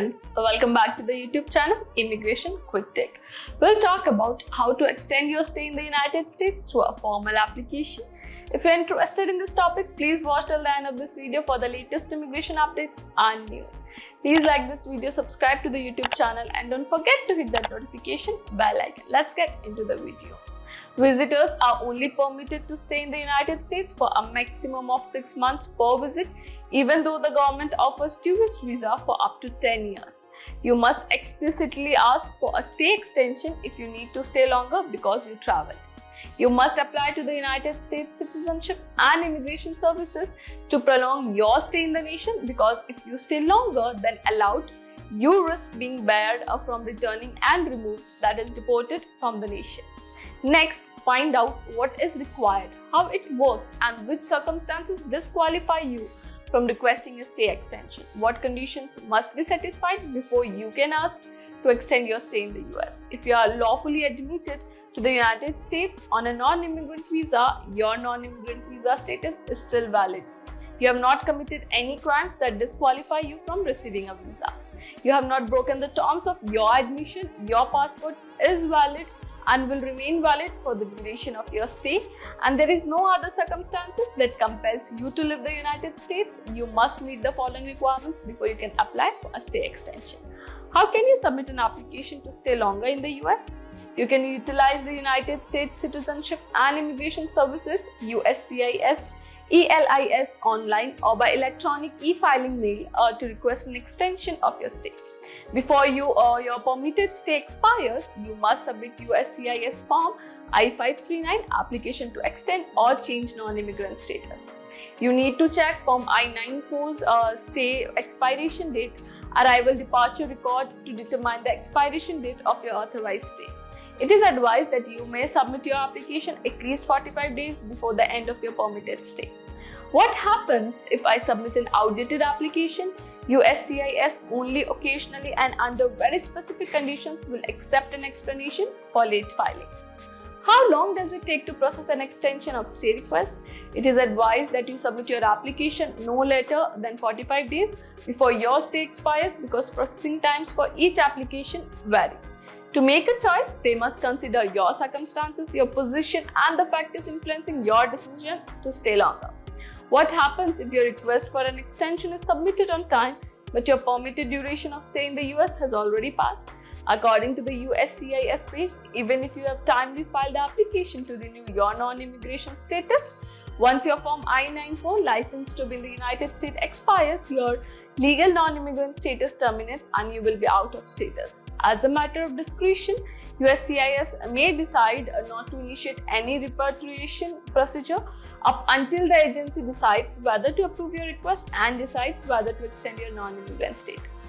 friends, welcome back to the YouTube channel Immigration Quick Take. We'll talk about how to extend your stay in the United States through a formal application. If you're interested in this topic, please watch till the end of this video for the latest immigration updates and news. Please like this video, subscribe to the YouTube channel, and don't forget to hit that notification bell icon. Let's get into the video. Visitors are only permitted to stay in the United States for a maximum of 6 months per visit, even though the government offers tourist visa for up to 10 years. You must explicitly ask for a stay extension if you need to stay longer because you traveled. You must apply to the United States Citizenship and Immigration Services to prolong your stay in the nation, because if you stay longer than allowed, you risk being barred from returning and removed, that is, deported from the nation. Next, find out what is required, how it works, and which circumstances disqualify you from requesting a stay extension. What conditions must be satisfied before you can ask to extend your stay in the US. If you are lawfully admitted to the United States on a non-immigrant visa, your non-immigrant visa status is still valid. You have not committed any crimes that disqualify you from receiving a visa. You have not broken the terms of your admission. Your passport is valid and will remain valid for the duration of your stay, and there is no other circumstances that compels you to leave the United States. You must meet the following requirements before you can apply for a stay extension. How can you submit an application to stay longer in the US? You can utilize the United States Citizenship and Immigration Services (USCIS) ELIS online or by electronic e-filing mail to request an extension of your stay. Before your permitted stay expires, you must submit USCIS form I-539 application to extend or change non-immigrant status. You need to check form I-94's stay expiration date, arrival departure record to determine the expiration date of your authorized stay. It is advised that you may submit your application at least 45 days before the end of your permitted stay. What happens if I submit an outdated application? USCIS only occasionally and under very specific conditions will accept an explanation for late filing. How long does it take to process an extension of stay request? It is advised that you submit your application no later than 45 days before your stay expires, because processing times for each application vary. To make a choice, they must consider your circumstances, your position, and the factors influencing your decision to stay longer. What happens if your request for an extension is submitted on time, but your permitted duration of stay in the US has already passed? According to the USCIS page, even if you have timely filed the application to renew your non-immigration status, once your form I-94 license to be in the United States expires, your legal non-immigrant status terminates and you will be out of status. As a matter of discretion, USCIS may decide not to initiate any repatriation procedure up until the agency decides whether to approve your request and decides whether to extend your non-immigrant status.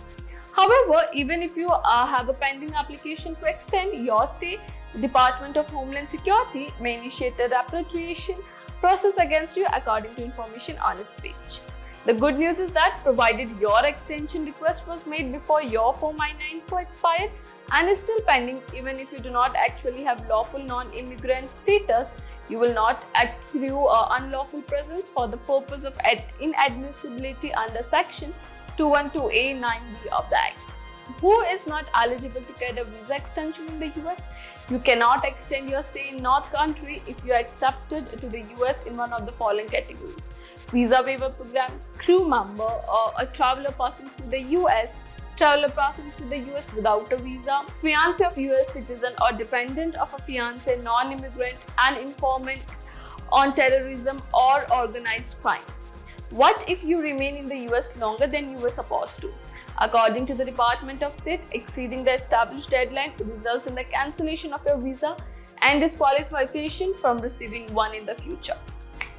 However, even if you have a pending application to extend your stay, the Department of Homeland Security may initiate a repatriation process against you according to information on its page. The good news is that provided your extension request was made before your form I-94 expired and is still pending, even if you do not actually have lawful non-immigrant status, you will not accrue unlawful presence for the purpose of inadmissibility under Section 212A(9)(b) of the Act. Who is not eligible to get a visa extension in the US? You cannot extend your stay in North Country if you are accepted to the US in one of the following categories: visa waiver program, crew member, or a traveler passing through the US, traveler passing through the US without a visa, fiance of US citizen or dependent of a fiance, non-immigrant, and informant on terrorism or organized crime. What if you remain in the US longer than you were supposed to? According to the Department of State, exceeding the established deadline results in the cancellation of your visa and disqualification from receiving one in the future.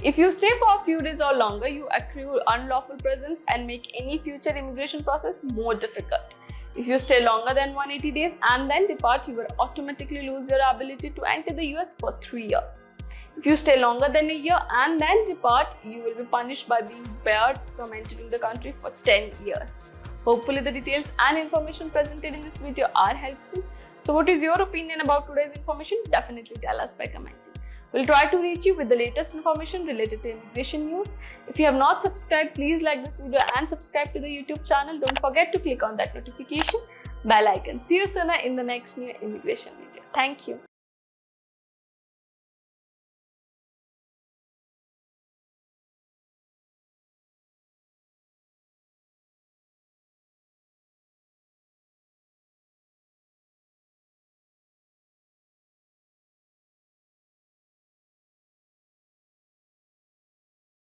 If you stay for a few days or longer, you accrue unlawful presence and make any future immigration process more difficult. If you stay longer than 180 days and then depart, you will automatically lose your ability to enter the US for 3 years. If you stay longer than a year and then depart, you will be punished by being barred from entering the country for 10 years. Hopefully the details and information presented in this video are helpful. So what is your opinion about today's information? Definitely tell us by commenting. We'll try to reach you with the latest information related to immigration news. If you have not subscribed, please like this video and subscribe to the YouTube channel. Don't forget to click on that notification bell icon. See you soon in the next new immigration video. Thank you.